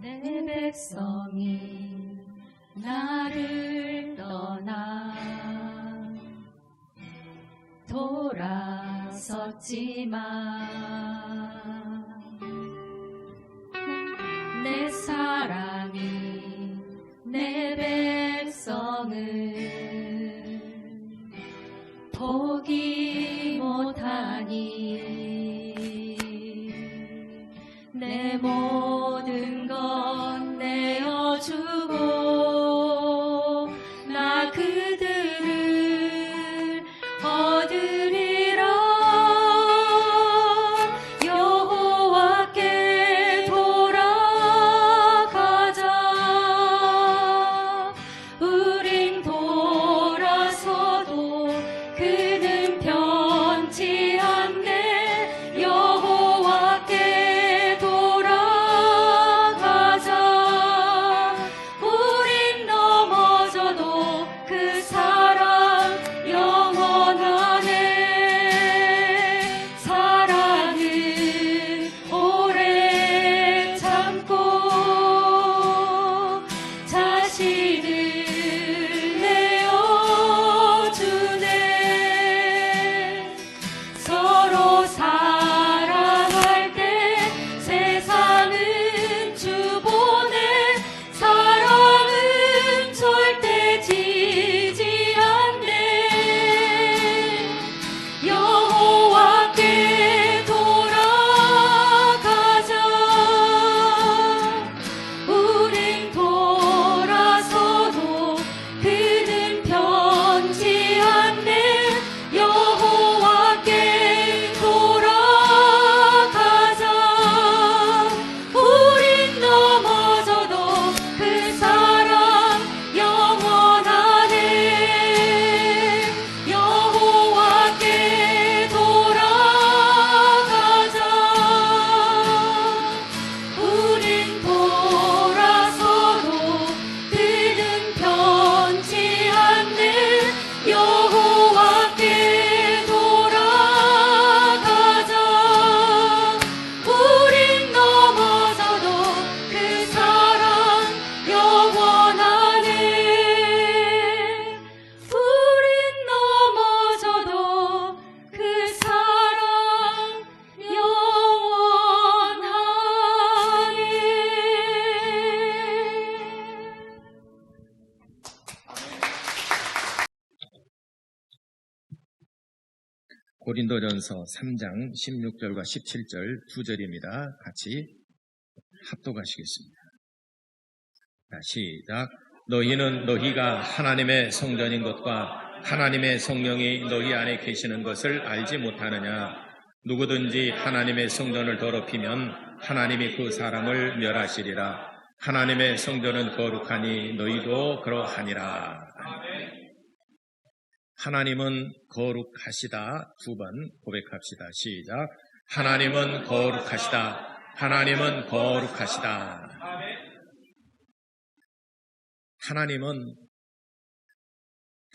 내 백성이 나를 떠나 돌아섰지만 내 사랑이 내 백성을 포기 못하니 내 모든 것 내어주고 나 그들을 얻으리라. 여호와께 돌아가자. 우린 돌아서도 그는 변치 않네. 여호와께 돌아가자. 우린 넘어져도 그 사랑 영원하네. 사랑은 오래 참고 자신을 내어주네. 서로 사랑할 때 세상은 주보네. 사랑은 절대 지지 않네. 여호와께 돌아가자. 우린 돌아서도 그는 변치 않네. 여호와께 돌아가자. 우린 넘어져도 그 사랑 영원하네. 여호와께 돌아가자. 우린 돌아서도 그는 변치 않네. 여호와께 돌아가자. 우린 넘어져도 그 사랑 영원하네. 우린 넘어져도 그 사랑 영원하네. 고린도전서 3장 16절과 17절 2절입니다. 같이 합독하시겠습니다. 자, 시작. 너희는 너희가 하나님의 성전인 것과 하나님의 성령이 너희 안에 계시는 것을 알지 못하느냐. 누구든지 하나님의 성전을 더럽히면 하나님이 그 사람을 멸하시리라. 하나님의 성전은 거룩하니 너희도 그러하니라. 하나님은 거룩하시다. 두 번 고백합시다. 시작. 하나님은 거룩하시다. 하나님은 거룩하시다.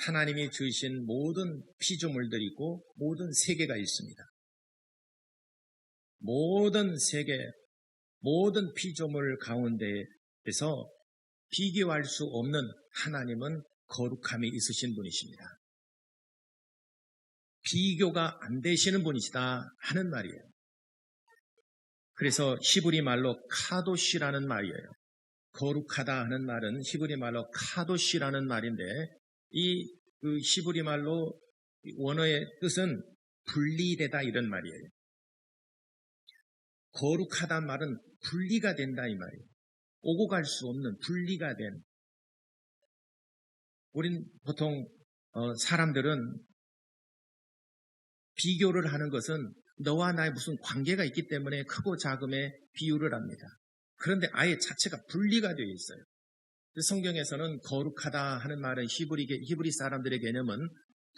하나님이 지으신 모든 피조물들이 있고 모든 세계가 있습니다. 모든 세계, 모든 피조물 가운데에서 비교할 수 없는 하나님은 거룩함이 있으신 분이십니다. 비교가 안 되시는 분이시다 하는 말이에요. 그래서 히브리 말로 카도시라는 말이에요. 거룩하다 하는 말은 히브리 말로 카도시라는 말인데 이 히브리 말로 원어의 뜻은 분리되다 이런 말이에요. 거룩하다는 말은 분리가 된다 이 말이에요. 오고 갈 수 없는 분리가 된. 우린 보통 사람들은 비교를 하는 것은 너와 나의 무슨 관계가 있기 때문에 크고 작음에 비유를 합니다. 그런데 아예 자체가 분리가 되어 있어요. 성경에서는 거룩하다 하는 말은 히브리 사람들의 개념은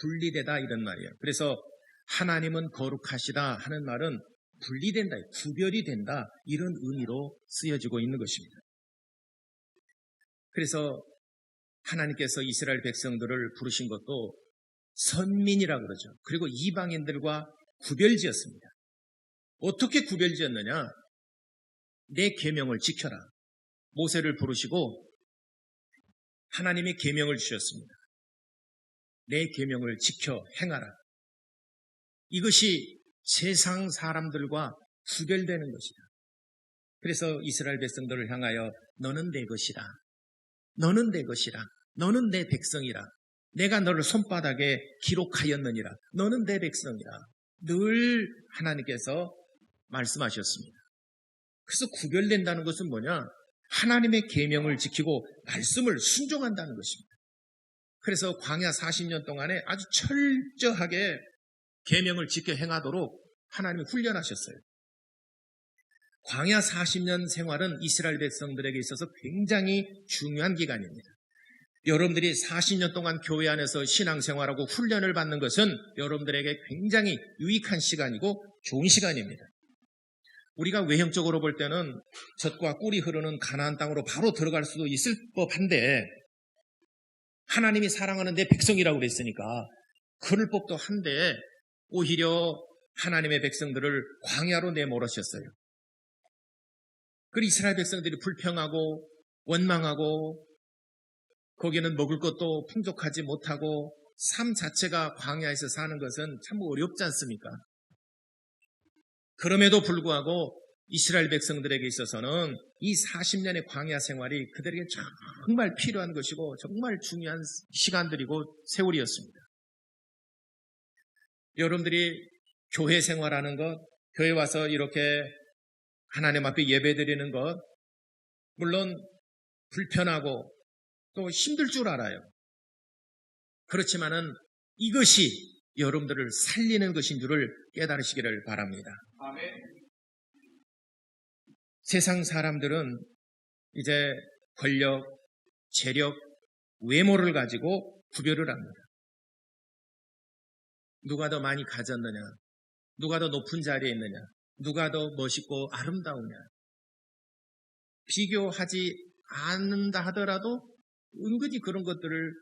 분리되다 이런 말이에요. 그래서 하나님은 거룩하시다 하는 말은 분리된다, 구별이 된다 이런 의미로 쓰여지고 있는 것입니다. 그래서 하나님께서 이스라엘 백성들을 부르신 것도 선민이라고 그러죠. 그리고 이방인들과 구별지었습니다. 어떻게 구별지었느냐? 내 계명을 지켜라. 모세를 부르시고 하나님의 계명을 주셨습니다. 내 계명을 지켜 행하라. 이것이 세상 사람들과 구별되는 것이다. 그래서 이스라엘 백성들을 향하여 너는 내 것이라. 너는 내 것이라. 너는 내 백성이라. 내가 너를 손바닥에 기록하였느니라. 너는 내 백성이라. 늘 하나님께서 말씀하셨습니다. 그래서 구별된다는 것은 뭐냐? 하나님의 계명을 지키고 말씀을 순종한다는 것입니다. 그래서 광야 40년 동안에 아주 철저하게 계명을 지켜 행하도록 하나님이 훈련하셨어요. 광야 40년 생활은 이스라엘 백성들에게 있어서 굉장히 중요한 기간입니다. 여러분들이 40년 동안 교회 안에서 신앙생활하고 훈련을 받는 것은 여러분들에게 굉장히 유익한 시간이고 좋은 시간입니다. 우리가 외형적으로 볼 때는 젖과 꿀이 흐르는 가나안 땅으로 바로 들어갈 수도 있을 법한데 하나님이 사랑하는 내 백성이라고 그랬으니까 그럴 법도 한데 오히려 하나님의 백성들을 광야로 내몰으셨어요. 그리고 이스라엘 백성들이 불평하고 원망하고 거기는 먹을 것도 풍족하지 못하고 삶 자체가 광야에서 사는 것은 참 어렵지 않습니까? 그럼에도 불구하고 이스라엘 백성들에게 있어서는 이 40년의 광야 생활이 그들에게 정말 필요한 것이고 정말 중요한 시간들이고 세월이었습니다. 여러분들이 교회 생활하는 것, 교회 와서 이렇게 하나님 앞에 예배드리는 것, 물론 불편하고 또 힘들 줄 알아요. 그렇지만은 이것이 여러분들을 살리는 것인 줄을 깨달으시기를 바랍니다. 아멘. 세상 사람들은 이제 권력, 재력, 외모를 가지고 구별을 합니다. 누가 더 많이 가졌느냐, 누가 더 높은 자리에 있느냐, 누가 더 멋있고 아름다우냐. 비교하지 않는다 하더라도 은근히 그런 것들을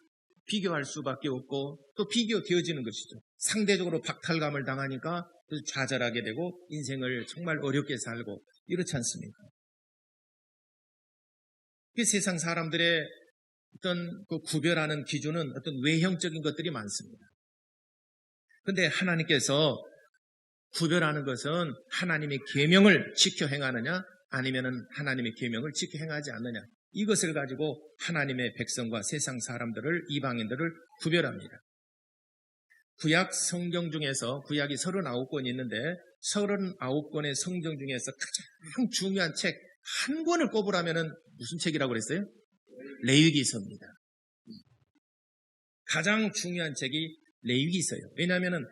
비교할 수밖에 없고 또 비교되어지는 것이죠. 상대적으로 박탈감을 당하니까 좌절하게 되고 인생을 정말 어렵게 살고 이렇지 않습니까? 그 세상 사람들의 어떤 그 구별하는 기준은 어떤 외형적인 것들이 많습니다. 그런데 하나님께서 구별하는 것은 하나님의 계명을 지켜 행하느냐 아니면은 하나님의 계명을 지켜 행하지 않느냐, 이것을 가지고 하나님의 백성과 세상 사람들을, 이방인들을 구별합니다. 구약 성경 중에서 구약이 39권 있는데 39권의 성경 중에서 가장 중요한 책 한 권을 꼽으라면은 무슨 책이라고 그랬어요? 레위기서입니다. 가장 중요한 책이 레위기서예요. 왜냐하면은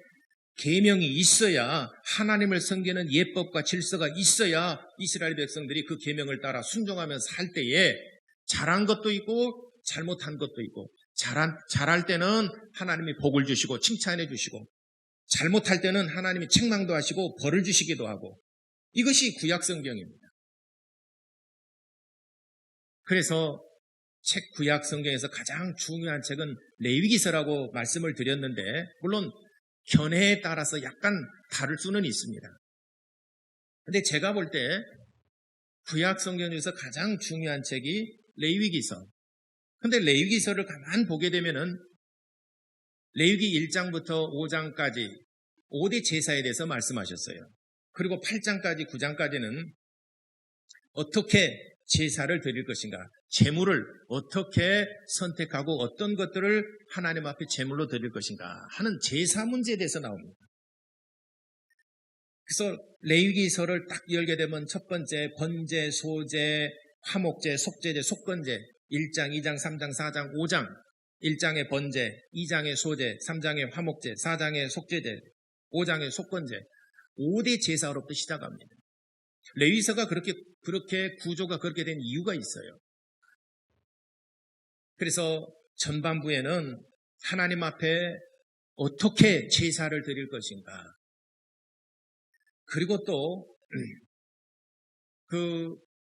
계명이 있어야, 하나님을 섬기는 예법과 질서가 있어야 이스라엘 백성들이 그 계명을 따라 순종하며 살 때에 잘한 것도 있고 잘못한 것도 있고, 잘할 때는 하나님이 복을 주시고 칭찬해 주시고, 잘못할 때는 하나님이 책망도 하시고 벌을 주시기도 하고, 이것이 구약 성경입니다. 그래서 구약 성경에서 가장 중요한 책은 레위기서라고 말씀을 드렸는데, 물론 견해에 따라서 약간 다를 수는 있습니다. 근데 제가 볼 때 구약 성경 중에서 가장 중요한 책이 레위기서. 근데 레위기서를 가만 보게 되면은 레위기 1장부터 5장까지 5대 제사에 대해서 말씀하셨어요. 그리고 8장까지 9장까지는 어떻게 제사를 드릴 것인가, 제물을 어떻게 선택하고 어떤 것들을 하나님 앞에 제물로 드릴 것인가 하는 제사 문제에 대해서 나옵니다. 그래서 레위기서를 딱 열게 되면 첫 번째 번제, 소제, 화목제, 속제제, 속건제, 1장, 2장, 3장, 4장, 5장, 1장의 번제, 2장의 소제, 3장의 화목제, 4장의 속제제, 5장의 속건제, 5대 제사로부터 시작합니다. 레위기서가 그렇게 구조가 그렇게 된 이유가 있어요. 그래서 전반부에는 하나님 앞에 어떻게 제사를 드릴 것인가, 그리고 또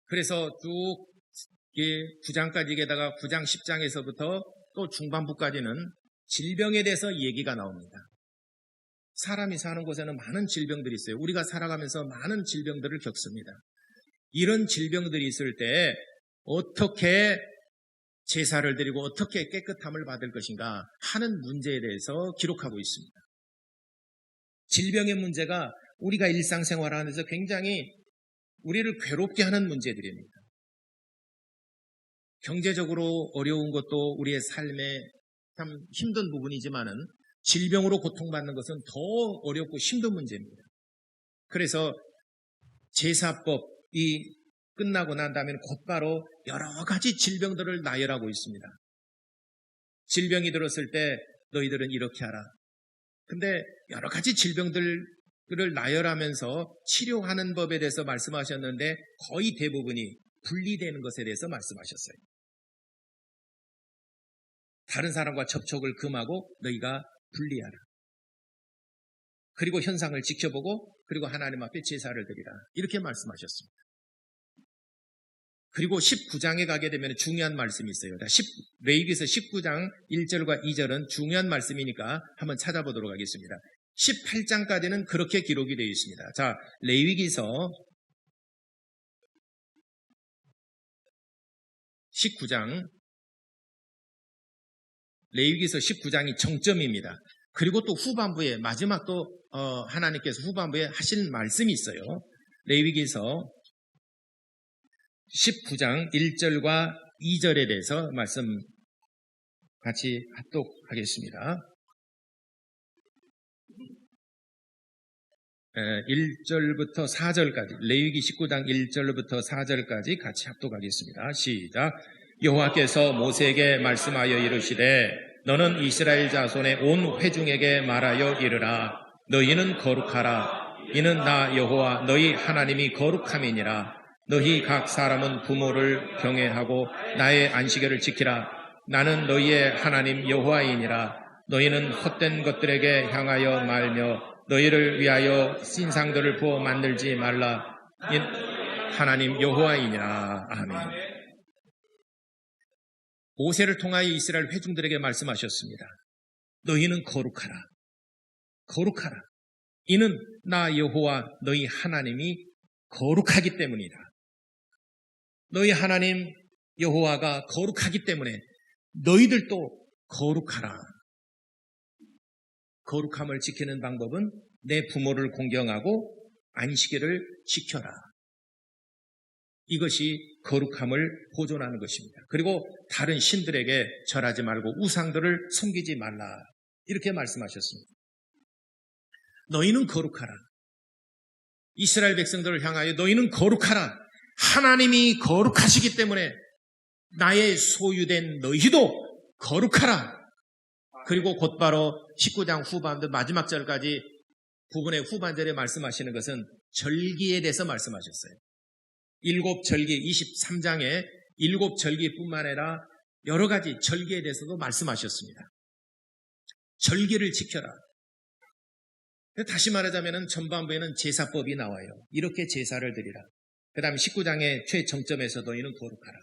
그래서 쭉 9장까지 게다가 9장 10장에서부터 또 중반부까지는 질병에 대해서 얘기가 나옵니다. 사람이 사는 곳에는 많은 질병들이 있어요. 우리가 살아가면서 많은 질병들을 겪습니다. 이런 질병들이 있을 때 어떻게 제사를 드리고 어떻게 깨끗함을 받을 것인가 하는 문제에 대해서 기록하고 있습니다. 질병의 문제가 우리가 일상생활하면서 굉장히 우리를 괴롭게 하는 문제들입니다. 경제적으로 어려운 것도 우리의 삶에 참 힘든 부분이지만은 질병으로 고통받는 것은 더 어렵고 힘든 문제입니다. 그래서 제사법이 끝나고 난 다음에는 곧바로 여러 가지 질병들을 나열하고 있습니다. 질병이 들었을 때 너희들은 이렇게 하라. 근데 여러 가지 질병들을 나열하면서 치료하는 법에 대해서 말씀하셨는데 거의 대부분이 분리되는 것에 대해서 말씀하셨어요. 다른 사람과 접촉을 금하고 너희가 분리하라. 그리고 현상을 지켜보고 그리고 하나님 앞에 제사를 드리라. 이렇게 말씀하셨습니다. 그리고 19장에 가게 되면 중요한 말씀이 있어요. 레위기서 19장 1절과 2절은 중요한 말씀이니까 한번 찾아보도록 하겠습니다. 18장까지는 그렇게 기록이 되어 있습니다. 자, 레위기서 19장, 레위기서 19장이 정점입니다. 그리고 또 후반부에 마지막 또 하나님께서 후반부에 하신 말씀이 있어요. 레위기서 19장 1절과 2절에 대해서 말씀 같이 합독하겠습니다. 1절부터 4절까지, 레위기 19장 1절부터 4절까지 같이 합독하겠습니다. 시작. 여호와께서 모세에게 말씀하여 이르시되 너는 이스라엘 자손의 온 회중에게 말하여 이르라. 너희는 거룩하라. 이는 나 여호와 너희 하나님이 거룩함이니라. 너희 각 사람은 부모를 경외하고 나의 안식일을 지키라. 나는 너희의 하나님 여호와이니라. 너희는 헛된 것들에게 향하여 말며 너희를 위하여 신상들을 부어 만들지 말라. 하나님 여호와이니라. 아멘. 모세를 통하여 이스라엘 회중들에게 말씀하셨습니다. 너희는 거룩하라. 거룩하라. 이는 나 여호와 너희 하나님이 거룩하기 때문이다. 너희 하나님 여호와가 거룩하기 때문에 너희들도 거룩하라. 거룩함을 지키는 방법은 내 부모를 공경하고 안식일을 지켜라. 이것이 거룩함을 보존하는 것입니다. 그리고 다른 신들에게 절하지 말고 우상들을 섬기지 말라. 이렇게 말씀하셨습니다. 너희는 거룩하라. 이스라엘 백성들을 향하여 너희는 거룩하라. 하나님이 거룩하시기 때문에 나의 소유된 너희도 거룩하라. 그리고 곧바로 19장 후반부 마지막 절까지 부분의 후반절에 말씀하시는 것은 절기에 대해서 말씀하셨어요. 7절기 23장에 7절기뿐만 아니라 여러 가지 절기에 대해서도 말씀하셨습니다. 절기를 지켜라. 다시 말하자면 전반부에는 제사법이 나와요. 이렇게 제사를 드리라. 그 다음에 19장의 최정점에서 너희는 거룩하라.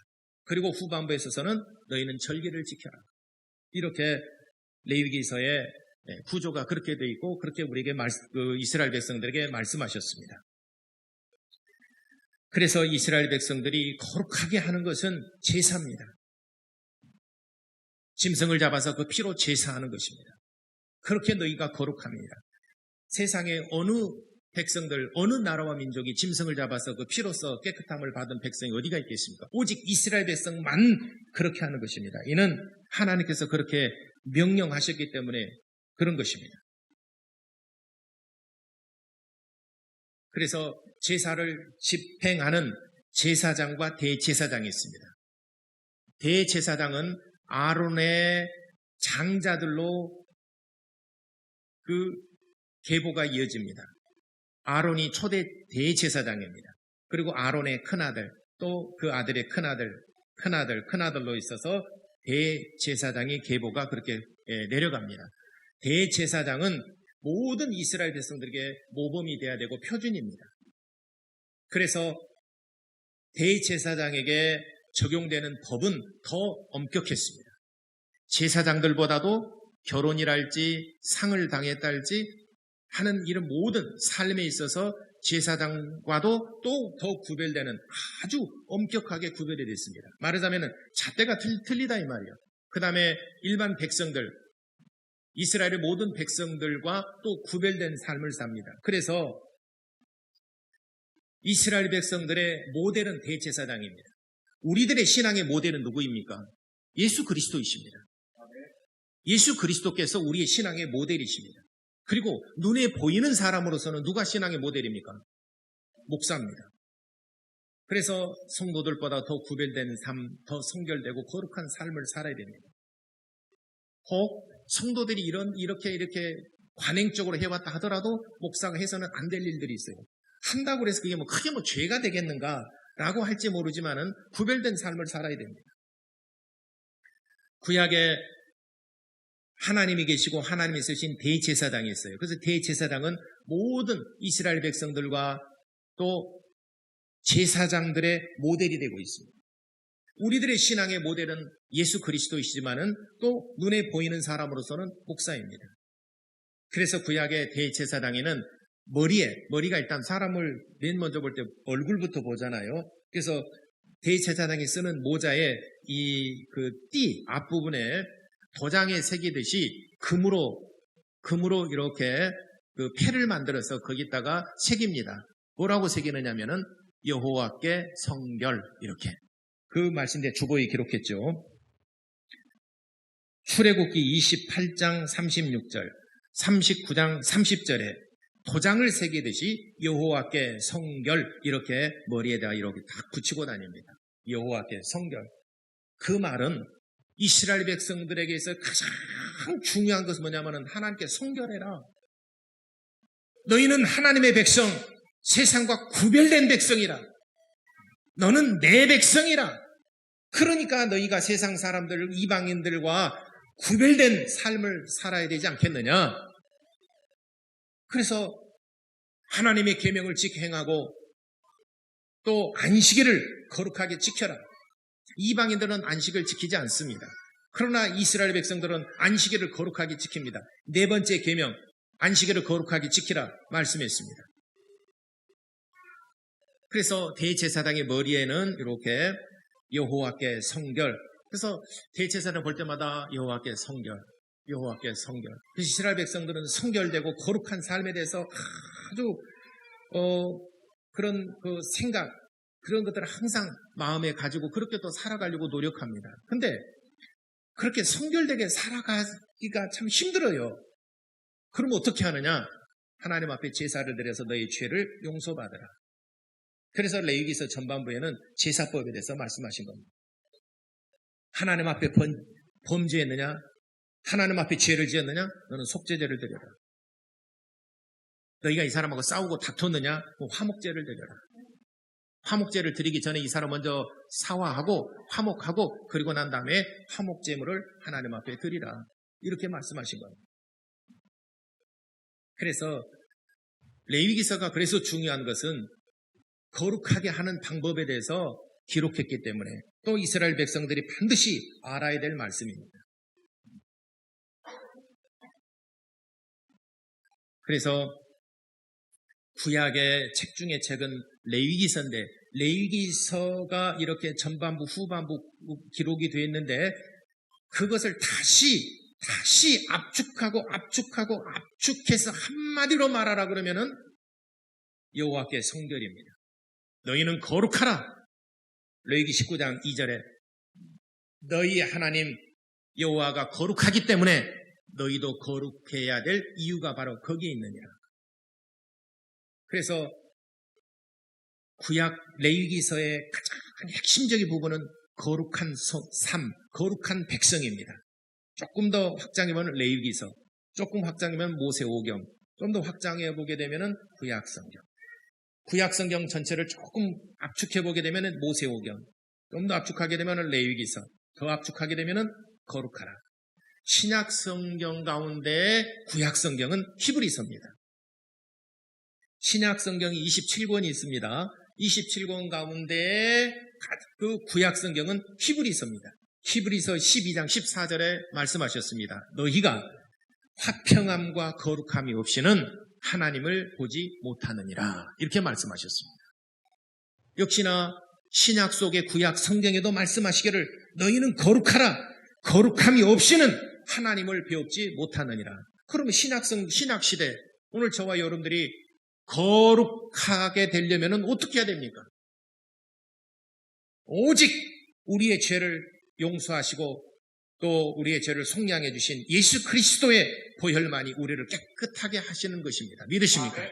그리고 후반부에 있어서는 너희는 절기를 지켜라. 이렇게 레위기서의 구조가 그렇게 되어 있고 그렇게 우리에게 이스라엘 백성들에게 말씀하셨습니다. 그래서 이스라엘 백성들이 거룩하게 하는 것은 제사입니다. 짐승을 잡아서 그 피로 제사하는 것입니다. 그렇게 너희가 거룩합니다. 세상에 어느 백성들, 어느 나라와 민족이 짐승을 잡아서 그 피로써 깨끗함을 받은 백성이 어디가 있겠습니까? 오직 이스라엘 백성만 그렇게 하는 것입니다. 이는 하나님께서 그렇게 명령하셨기 때문에 그런 것입니다. 그래서 제사를 집행하는 제사장과 대제사장이 있습니다. 대제사장은 아론의 장자들로 그 계보가 이어집니다. 아론이 초대 대제사장입니다. 그리고 아론의 큰아들, 또 그 아들의 큰아들로 있어서 대제사장의 계보가 그렇게 내려갑니다. 대제사장은 모든 이스라엘 백성들에게 모범이 되어야 되고 표준입니다. 그래서 대제사장에게 적용되는 법은 더 엄격했습니다. 제사장들보다도 결혼이랄지 상을 당했달지 하는 이런 모든 삶에 있어서 제사장과도 또 더 구별되는 아주 엄격하게 구별이 됐습니다. 말하자면 잣대가 틀리다 이 말이에요. 그 다음에 일반 백성들, 이스라엘의 모든 백성들과 또 구별된 삶을 삽니다. 그래서 이스라엘 백성들의 모델은 대제사장입니다. 우리들의 신앙의 모델은 누구입니까? 예수 그리스도이십니다. 예수 그리스도께서 우리의 신앙의 모델이십니다. 그리고 눈에 보이는 사람으로서는 누가 신앙의 모델입니까? 목사입니다. 그래서 성도들보다 더 구별된 삶, 더 성결되고 거룩한 삶을 살아야 됩니다. 혹 성도들이 이렇게 관행적으로 해왔다 하더라도 목사가 해서는 안 될 일들이 있어요. 한다고 해서 그게 크게 죄가 되겠는가라고 할지 모르지만은 구별된 삶을 살아야 됩니다. 구약에 하나님이 계시고 하나님이 쓰신 대제사장이 있어요. 그래서 대제사장은 모든 이스라엘 백성들과 또 제사장들의 모델이 되고 있습니다. 우리들의 신앙의 모델은 예수 그리스도이시지만은 또 눈에 보이는 사람으로서는 목사입니다. 그래서 구약의 대제사장에는 머리가 일단 사람을 맨 먼저 볼 때 얼굴부터 보잖아요. 그래서 대제사장이 쓰는 모자에 띠 앞부분에 도장에 새기듯이 금으로 이렇게 패를 만들어서 거기다가 새깁니다. 뭐라고 새기느냐면은 여호와께 성결 이렇게. 그 말씀대 주보에 기록했죠. 출애굽기 28장 36절, 39장 30절에 도장을 새기듯이 여호와께 성결 이렇게 머리에다 이렇게 딱 붙이고 다닙니다. 여호와께 성결. 그 말은 이스라엘 백성들에게서 가장 중요한 것은 뭐냐면은 하나님께 성결해라. 너희는 하나님의 백성, 세상과 구별된 백성이라. 너는 내 백성이라. 그러니까 너희가 세상 사람들, 이방인들과 구별된 삶을 살아야 되지 않겠느냐. 그래서 하나님의 계명을 행하고 또 안식일을 거룩하게 지켜라. 이방인들은 안식을 지키지 않습니다. 그러나 이스라엘 백성들은 안식일을 거룩하게 지킵니다. 네 번째 계명, 안식일을 거룩하게 지키라 말씀했습니다. 그래서 대제사장의 머리에는 이렇게 여호와께 성결. 그래서 대제사장을 볼 때마다 여호와께 성결, 여호와께 성결. 그래서 이스라엘 백성들은 성결되고 거룩한 삶에 대해서 아주 그런 생각, 그런 것들을 항상 마음에 가지고 그렇게 또 살아가려고 노력합니다. 근데 그렇게 성결되게 살아가기가 참 힘들어요. 그럼 어떻게 하느냐? 하나님 앞에 제사를 드려서 너희 죄를 용서받으라. 그래서 레위기서 전반부에는 제사법에 대해서 말씀하신 겁니다. 하나님 앞에 범죄했느냐? 하나님 앞에 죄를 지었느냐? 너는 속죄제를 드려라. 너희가 이 사람하고 싸우고 다퉜느냐? 화목제를 드려라. 화목제를 드리기 전에 이 사람 먼저 사화하고 화목하고 그리고 난 다음에 화목제물을 하나님 앞에 드리라. 이렇게 말씀하신 겁니다. 그래서 레위기서가 그래서 중요한 것은 거룩하게 하는 방법에 대해서 기록했기 때문에 또 이스라엘 백성들이 반드시 알아야 될 말씀입니다. 그래서 구약의 책 중에 책은 레위기서인데 레위기서가 이렇게 전반부 후반부 기록이 되어 있는데 그것을 다시 압축해서 한마디로 말하라 그러면은 여호와께 성결입니다. 너희는 거룩하라. 레위기 19장 2절에 너희의 하나님 여호와가 거룩하기 때문에 너희도 거룩해야 될 이유가 바로 거기에 있느니라. 그래서 구약 레위기서의 가장 핵심적인 부분은 거룩한 삶, 거룩한 백성입니다. 조금 더 확장해보면 레위기서, 조금 확장하면 모세오경, 좀 더 확장해보게 되면 구약성경. 구약성경 전체를 조금 압축해보게 되면 모세오경, 좀 더 압축하게 되면 레위기서, 더 압축하게 되면 거룩하라. 신약성경 가운데 구약성경은 히브리서입니다. 신약성경이 27권이 있습니다. 27권 가운데 그 구약성경은 히브리서입니다. 히브리서 12장 14절에 말씀하셨습니다. 너희가 화평함과 거룩함이 없이는 하나님을 보지 못하느니라. 이렇게 말씀하셨습니다. 역시나 신약 속의 구약 성경에도 말씀하시기를 너희는 거룩하라. 거룩함이 없이는 하나님을 배우지 못하느니라. 그러면 신약 시대 오늘 저와 여러분들이 거룩하게 되려면 어떻게 해야 됩니까? 오직 우리의 죄를 용서하시고 또 우리의 죄를 속량해 주신 예수 그리스도의 보혈만이 우리를 깨끗하게 하시는 것입니다. 믿으십니까?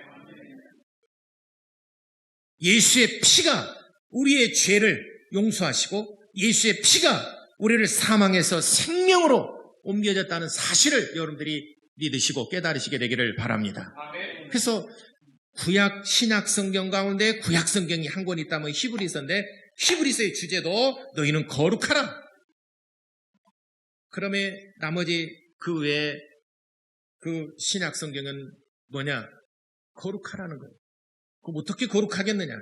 예수의 피가 우리의 죄를 용서하시고 예수의 피가 우리를 사망에서 생명으로 옮겨졌다는 사실을 여러분들이 믿으시고 깨달으시게 되기를 바랍니다. 그래서 구약 신약 성경 가운데 구약 성경이 한 권 있다면 히브리서인데 히브리서의 주제도 너희는 거룩하라. 그러면 나머지 그 외에 그 신약 성경은 뭐냐? 거룩하라는 거예요. 그럼 어떻게 거룩하겠느냐?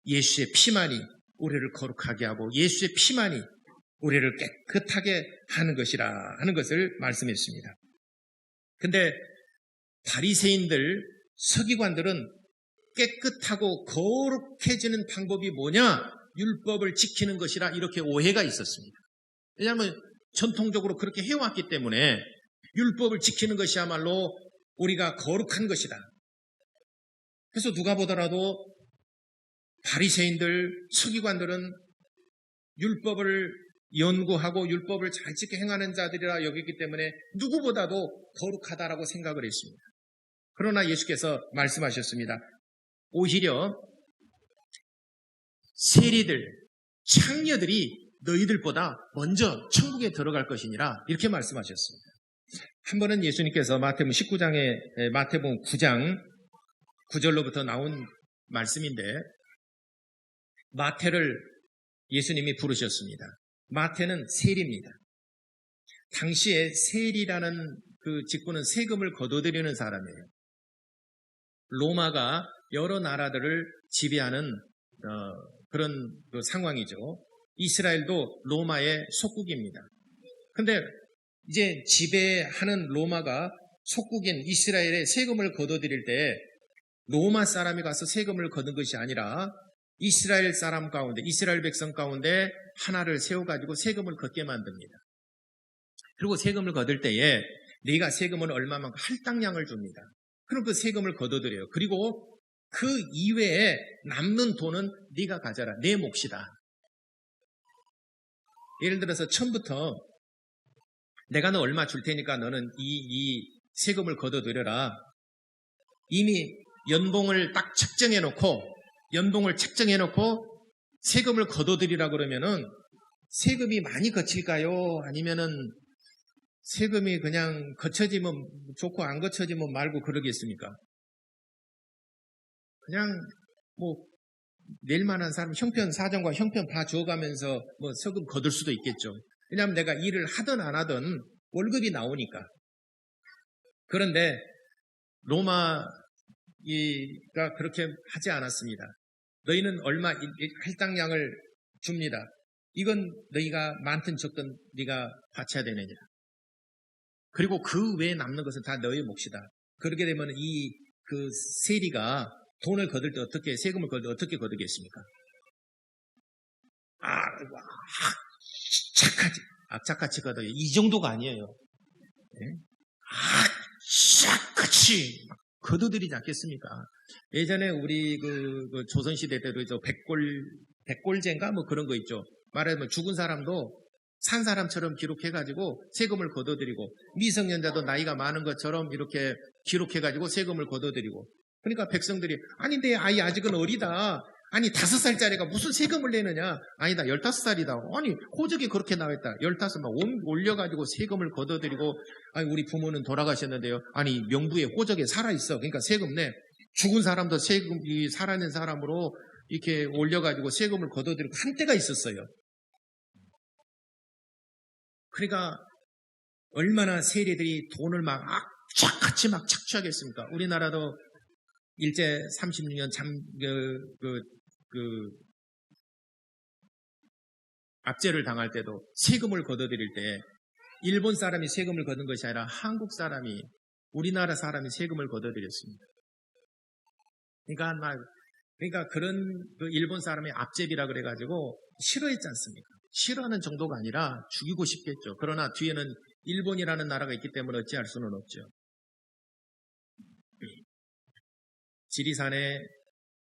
예수의 피만이 우리를 거룩하게 하고 예수의 피만이 우리를 깨끗하게 하는 것이라 하는 것을 말씀했습니다. 근데 바리새인들, 서기관들은 깨끗하고 거룩해지는 방법이 뭐냐? 율법을 지키는 것이라 이렇게 오해가 있었습니다. 왜냐하면 전통적으로 그렇게 해왔기 때문에 율법을 지키는 것이야말로 우리가 거룩한 것이다. 그래서 누가 보더라도 바리새인들, 서기관들은 율법을 연구하고 율법을 잘 지켜 행하는 자들이라 여기기 때문에 누구보다도 거룩하다라고 생각을 했습니다. 그러나 예수께서 말씀하셨습니다. 오히려 세리들, 창녀들이 너희들보다 먼저 천국에 들어갈 것이니라 이렇게 말씀하셨습니다. 한 번은 예수님께서 마태복음 19장에 마태복음 9장 9절로부터 나온 말씀인데 마태를 예수님이 부르셨습니다. 마태는 세리입니다. 당시에 세리라는 그 직분은 세금을 거둬들이는 사람이에요. 로마가 여러 나라들을 지배하는 그런 그 상황이죠. 이스라엘도 로마의 속국입니다. 근데 이제 지배하는 로마가 속국인 이스라엘에 세금을 거둬들일 때 로마 사람이 가서 세금을 거둔 것이 아니라 이스라엘 사람 가운데, 이스라엘 백성 가운데 하나를 세워가지고 세금을 걷게 만듭니다. 그리고 세금을 거둘 때에 네가 세금을 얼마만큼 할당량을 줍니다. 그럼 그 세금을 거둬들여요. 그리고 그 이외에 남는 돈은 네가 가져라. 내 몫이다. 예를 들어서 처음부터 내가 너 얼마 줄 테니까 너는 이 세금을 거둬들여라. 이미 연봉을 딱 책정해놓고 세금을 거둬들이라 그러면은 세금이 많이 거칠까요? 아니면은 세금이 그냥 거쳐지면 좋고 안 거쳐지면 말고 그러겠습니까? 그냥 뭐 낼만한 사람 형편 사정과 형편 봐주어가면서 뭐 세금 거둘 수도 있겠죠. 왜냐하면 내가 일을 하든 안 하든 월급이 나오니까. 그런데 로마가 그렇게 하지 않았습니다. 너희는 얼마 할당량을 줍니다. 이건 너희가 많든 적든 네가 바쳐야 되느니라. 그리고 그 외에 남는 것은 다 너희 몫이다. 그렇게 되면 그 세리가 돈을 거둘 때 세금을 거둘 때 어떻게 거두겠습니까? 악착같이 거둬요. 이 정도가 아니에요. 네? 악착같이 거두들이지 않겠습니까? 예전에 우리 그 조선시대 때도 저 백골제인가 뭐 그런 거 있죠. 말하자면 죽은 사람도 산 사람처럼 기록해가지고 세금을 거둬들이고 미성년자도 나이가 많은 것처럼 이렇게 기록해가지고 세금을 거둬들이고 그러니까 백성들이 아니 내 아이 아직은 어리다. 아니 5살짜리가 무슨 세금을 내느냐. 아니다 15살이다. 아니 호적이 그렇게 나와있다. 15막 올려가지고 세금을 거둬들이고 아니 우리 부모는 돌아가셨는데요. 아니 명부에 호적에 살아있어. 그러니까 세금 내. 죽은 사람도 세금이 살아있는 사람으로 이렇게 올려가지고 세금을 거둬들이고 한때가 있었어요. 그러니까 얼마나 세리들이 돈을 막 악착같이 막 착취하겠습니까? 우리나라도 일제 36년 압제를 당할 때도 세금을 거둬들일 때 일본 사람이 세금을 거둔 것이 아니라 한국 사람이 우리나라 사람이 세금을 거둬들였습니다. 그러니까 그런 그 일본 사람의 앞제비라 그래가지고 싫어했지 않습니까? 싫어하는 정도가 아니라 죽이고 싶겠죠. 그러나 뒤에는 일본이라는 나라가 있기 때문에 어찌할 수는 없죠. 지리산의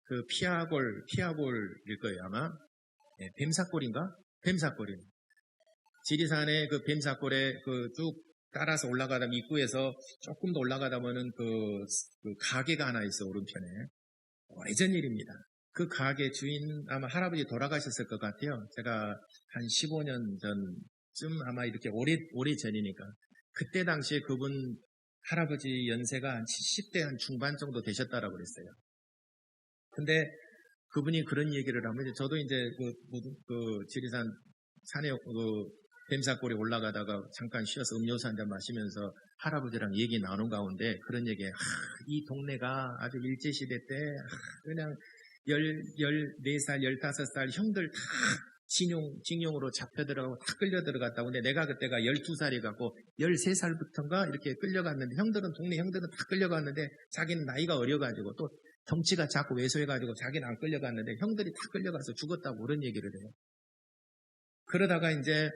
그 피아골일 거예요, 아마. 네, 뱀사골인가? 뱀사골이에요. 지리산의 그 뱀사골에 그 쭉 따라서 올라가다 입구에서 조금 더 올라가다 보면 그 가게가 하나 있어, 오른편에. 오래전 일입니다. 그 가게 주인 아마 할아버지 돌아가셨을 것 같아요. 제가 한 15년 전쯤 아마 이렇게 오래 전이니까. 그때 당시에 그분 할아버지 연세가 한 70대 한 중반 정도 되셨다라고 그랬어요. 근데 그분이 그런 얘기를 하면 저도 이제 그 지리산 산에 뱀사골에 올라가다가 잠깐 쉬어서 음료수 한 잔 마시면서 할아버지랑 얘기 나눈 가운데 그런 얘기에 이 동네가 아주 일제시대 때 그냥 14살, 15살 형들 다 징용으로 잡혀 들어가고 다 끌려 들어갔다고. 근데 내가 그때가 12살이 갖고 13살부터인가 이렇게 끌려갔는데 동네 형들은 다 끌려갔는데 자기는 나이가 어려가지고 또 덩치가 작고 왜소해가지고 자기는 안 끌려갔는데 형들이 다 끌려가서 죽었다고 그런 얘기를 해요. 그러다가 이제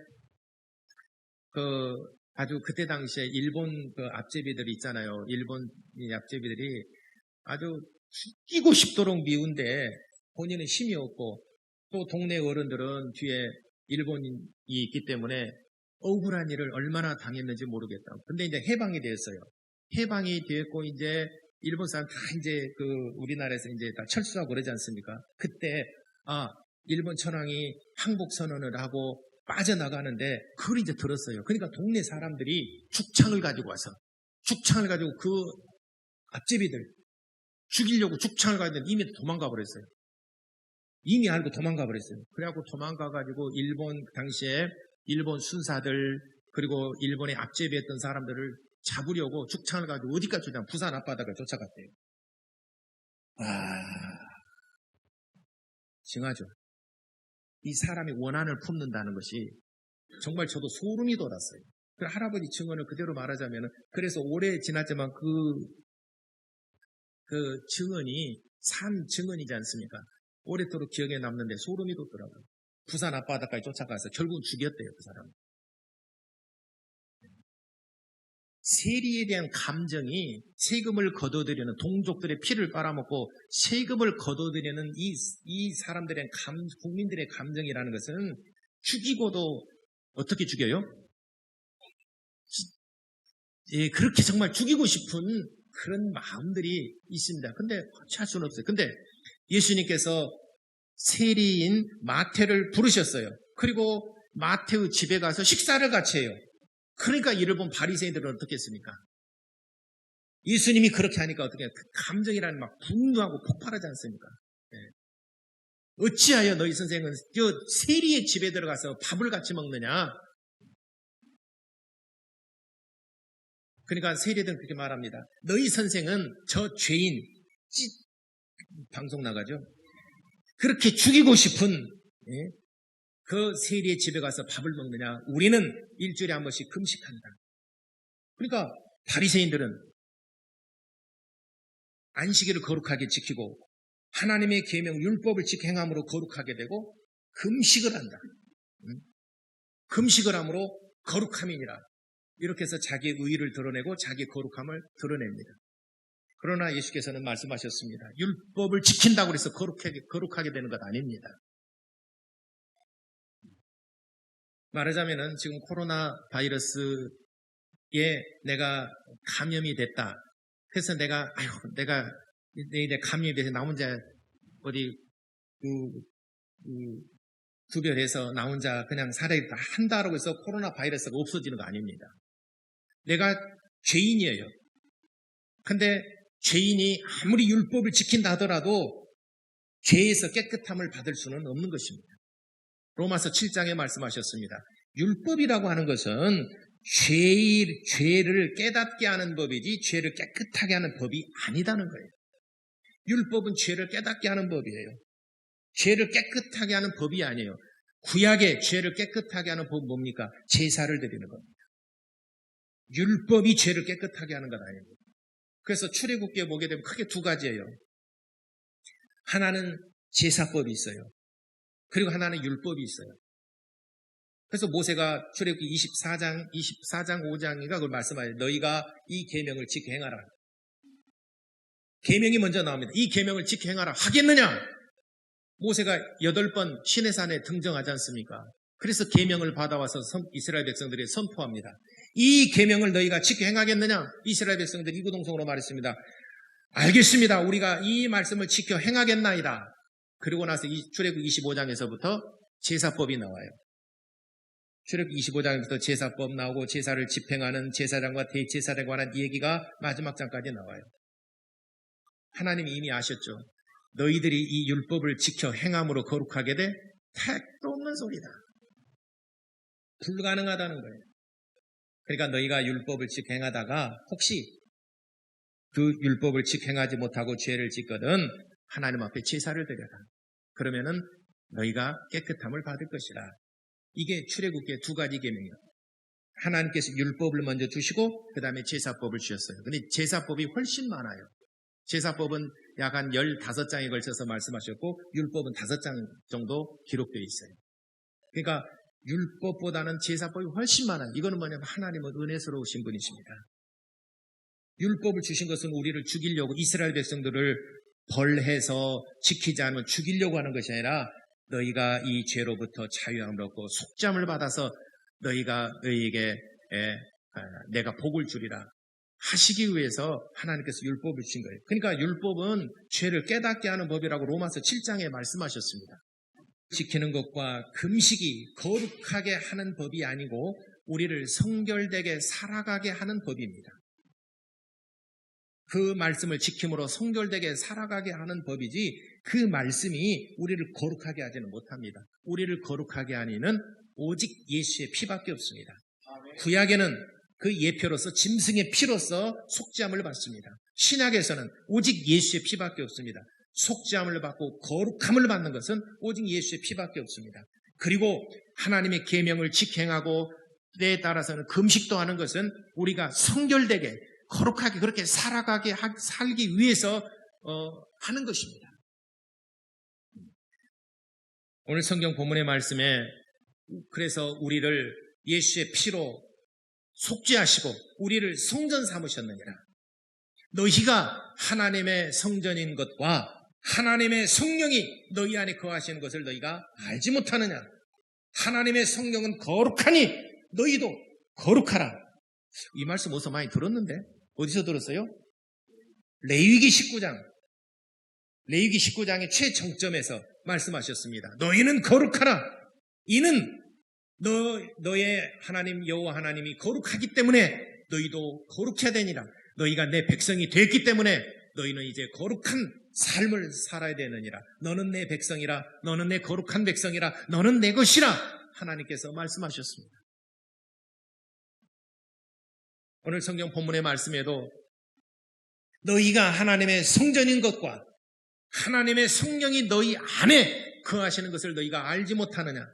아주 그때 당시에 일본 그 앞제비들이 있잖아요. 일본 앞제비들이 아주 죽이고 싶도록 미운데 본인은 힘이 없고 또 동네 어른들은 뒤에 일본인이 있기 때문에 억울한 일을 얼마나 당했는지 모르겠다. 근데 이제 해방이 됐어요. 해방이 됐고 이제 일본 사람 다 이제 그 우리나라에서 이제 다 철수하고 그러지 않습니까? 그때 일본 천황이 항복 선언을 하고 빠져나가는데 그걸 이제 들었어요. 그러니까 동네 사람들이 죽창을 가지고 그 앞제비들 죽이려고 죽창을 가지고 이미 도망가 버렸어요. 이미 알고 도망가 버렸어요. 그래갖고 도망가가지고 당시에 일본 순사들 그리고 일본의 앞제비했던 사람들을 잡으려고 죽창을 가지고 어디까지 쫓아가 부산 앞바다를 쫓아갔대요. 징하죠. 이 사람이 원한을 품는다는 것이 정말 저도 소름이 돋았어요. 그 할아버지 증언을 그대로 말하자면 그래서 오래 지났지만 그 증언이 산 증언이지 않습니까? 오래도록 기억에 남는데 소름이 돋더라고요. 부산 앞바다까지 쫓아가서 결국은 죽였대요, 그 사람. 세리에 대한 감정이 세금을 거둬들이는 동족들의 피를 빨아먹고 세금을 거둬들이는 이 사람들의 국민들의 감정이라는 것은 죽이고도 어떻게 죽여요? 예, 그렇게 정말 죽이고 싶은 그런 마음들이 있습니다. 근데 어찌할 수는 없어요. 근데 예수님께서 세리인 마태를 부르셨어요. 그리고 마태의 집에 가서 식사를 같이 해요. 그러니까 이를 본 바리새인들은 어떻게 했습니까? 예수님이 그렇게 하니까 어떻게 그 감정이라는 막 분노하고 폭발하지 않습니까? 네. 어찌하여 너희 선생은 저 세리의 집에 들어가서 밥을 같이 먹느냐? 그러니까 세리들은 그렇게 말합니다. 너희 선생은 저 죄인 방송 나가죠? 그렇게 죽이고 싶은 그 세리의 집에 가서 밥을 먹느냐? 우리는 일주일에 한 번씩 금식한다. 그러니까 바리새인들은 안식일을 거룩하게 지키고 하나님의 계명 율법을 행함으로 거룩하게 되고 금식을 한다. 금식을 함으로 거룩함이니라. 이렇게 해서 자기의 의의를 드러내고 자기의 거룩함을 드러냅니다. 그러나 예수께서는 말씀하셨습니다. 율법을 지킨다고 해서 거룩하게 되는 것 아닙니다. 말하자면은 지금 코로나 바이러스에 내가 감염이 됐다. 그래서 내가 감염이 돼서 나 혼자 어디 구별해서 나 혼자 그냥 살아있다 한다라고 해서 코로나 바이러스가 없어지는 거 아닙니다. 내가 죄인이에요. 근데 죄인이 아무리 율법을 지킨다 하더라도 죄에서 깨끗함을 받을 수는 없는 것입니다. 로마서 7장에 말씀하셨습니다. 율법이라고 하는 것은 죄를 깨닫게 하는 법이지 죄를 깨끗하게 하는 법이 아니다는 거예요. 율법은 죄를 깨닫게 하는 법이에요. 죄를 깨끗하게 하는 법이 아니에요. 구약의 죄를 깨끗하게 하는 법은 뭡니까? 제사를 드리는 겁니다. 율법이 죄를 깨끗하게 하는 것 아닙니다. 그래서 출애굽기에 보게 되면 크게 두 가지예요. 하나는 제사법이 있어요. 그리고 하나는 율법이 있어요. 그래서 모세가 출애굽기 24장 5장인가 그걸 말씀하여요. 너희가 이 계명을 지켜 행하라. 계명이 먼저 나옵니다. 이 계명을 지켜 행하라. 하겠느냐? 모세가 8번 시내산에 등정하지 않습니까? 그래서 계명을 받아와서 이스라엘 백성들이 선포합니다. 이 계명을 너희가 지켜 행하겠느냐? 이스라엘 백성들이 이구동성으로 말했습니다. 알겠습니다. 우리가 이 말씀을 지켜 행하겠나이다. 그리고 나서 출애굽 25장에서부터 제사법이 나와요. 출애굽 25장부터 제사법 나오고 제사를 집행하는 제사장과 대제사장에 관한 얘기가 마지막 장까지 나와요. 하나님이 이미 아셨죠. 너희들이 이 율법을 지켜 행함으로 거룩하게 돼? 택도 없는 소리다. 불가능하다는 거예요. 그러니까 너희가 율법을 지켜 행하다가 혹시 그 율법을 지켜 행하지 못하고 죄를 짓거든 하나님 앞에 제사를 드려라. 그러면은 너희가 깨끗함을 받을 것이라. 이게 출애굽기의 두 가지 계명이에요. 하나님께서 율법을 먼저 주시고 그 다음에 제사법을 주셨어요. 근데 제사법이 훨씬 많아요. 제사법은 약 한 15장에 걸쳐서 말씀하셨고 율법은 5장 정도 기록되어 있어요. 그러니까 율법보다는 제사법이 훨씬 많아요. 이거는 뭐냐면 하나님은 은혜스러우신 분이십니다. 율법을 주신 것은 우리를 죽이려고 이스라엘 백성들을 벌해서 지키지 않으면 죽이려고 하는 것이 아니라 너희가 이 죄로부터 자유함을 얻고 속죄함을 받아서 너희에게 내가 복을 주리라 하시기 위해서 하나님께서 율법을 주신 거예요. 그러니까 율법은 죄를 깨닫게 하는 법이라고 로마서 7장에 말씀하셨습니다. 지키는 것과 금식이 거룩하게 하는 법이 아니고 우리를 성결되게 살아가게 하는 법입니다. 그 말씀을 지킴으로 성결되게 살아가게 하는 법이지 그 말씀이 우리를 거룩하게 하지는 못합니다. 우리를 거룩하게 하니는 오직 예수의 피밖에 없습니다. 구약에는 그 예표로서 짐승의 피로서 속죄함을 받습니다. 신약에서는 오직 예수의 피밖에 없습니다. 속죄함을 받고 거룩함을 받는 것은 오직 예수의 피밖에 없습니다. 그리고 하나님의 계명을 지행하고 때에 따라서는 금식도 하는 것은 우리가 성결되게 거룩하게 그렇게 살기 위해서 하는 것입니다. 오늘 성경 본문의 말씀에 그래서 우리를 예수의 피로 속죄하시고 우리를 성전 삼으셨느니라. 너희가 하나님의 성전인 것과 하나님의 성령이 너희 안에 거하시는 것을 너희가 알지 못하느냐. 하나님의 성령은 거룩하니 너희도 거룩하라. 이 말씀 어디서 많이 들었는데? 어디서 들었어요? 레위기 19장의 최정점에서 말씀하셨습니다. 너희는 거룩하라. 이는 너의 하나님 여호와 하나님이 거룩하기 때문에 너희도 거룩해야 되니라. 너희가 내 백성이 됐기 때문에 너희는 이제 거룩한 삶을 살아야 되느니라. 너는 내 백성이라. 너는 내 거룩한 백성이라. 너는 내 것이라. 하나님께서 말씀하셨습니다. 오늘 성경 본문의 말씀에도 너희가 하나님의 성전인 것과 하나님의 성령이 너희 안에 거하시는 것을 너희가 알지 못하느냐.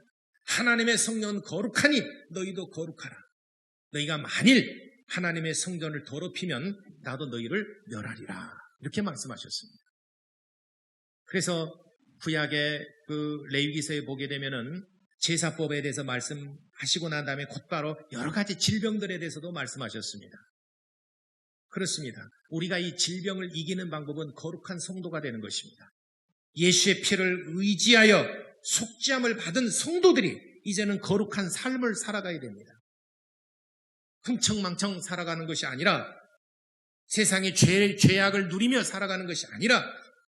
하나님의 성령은 거룩하니 너희도 거룩하라. 너희가 만일 하나님의 성전을 더럽히면 나도 너희를 멸하리라. 이렇게 말씀하셨습니다. 그래서 구약의 그 레위기서에 보게 되면은 제사법에 대해서 말씀하시고 난 다음에 곧바로 여러 가지 질병들에 대해서도 말씀하셨습니다. 그렇습니다. 우리가 이 질병을 이기는 방법은 거룩한 성도가 되는 것입니다. 예수의 피를 의지하여 속죄함을 받은 성도들이 이제는 거룩한 삶을 살아가야 됩니다. 흥청망청 살아가는 것이 아니라 세상의 죄악을 누리며 살아가는 것이 아니라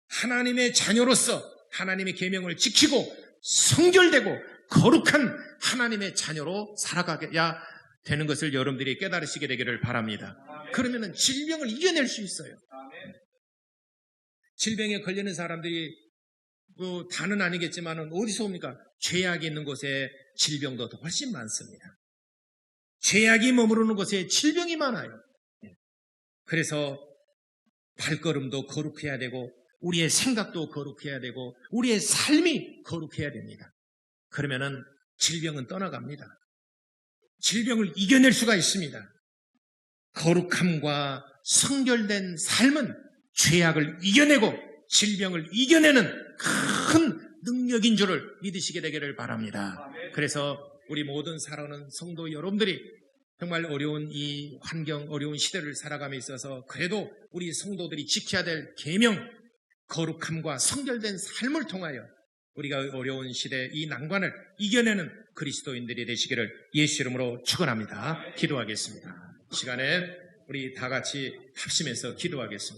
하나님의 자녀로서 하나님의 계명을 지키고 성결되고 거룩한 하나님의 자녀로 살아가야 되는 것을 여러분들이 깨달으시게 되기를 바랍니다. 그러면 질병을 이겨낼 수 있어요. 질병에 걸리는 사람들이 다는 아니겠지만 어디서 옵니까? 죄악이 있는 곳에 질병도 훨씬 많습니다. 죄악이 머무르는 곳에 질병이 많아요. 그래서 발걸음도 거룩해야 되고 우리의 생각도 거룩해야 되고 우리의 삶이 거룩해야 됩니다. 그러면은 질병은 떠나갑니다. 질병을 이겨낼 수가 있습니다. 거룩함과 성결된 삶은 죄악을 이겨내고 질병을 이겨내는 큰 능력인 줄을 믿으시게 되기를 바랍니다. 그래서 우리 모든 사랑하는 성도 여러분들이 정말 어려운 이 환경, 어려운 시대를 살아감에 있어서 그래도 우리 성도들이 지켜야 될 계명, 거룩함과 성결된 삶을 통하여 우리가 어려운 시대 이 난관을 이겨내는 그리스도인들이 되시기를 예수 이름으로 축원합니다. 기도하겠습니다. 이 시간에 우리 다 같이 합심해서 기도하겠습니다.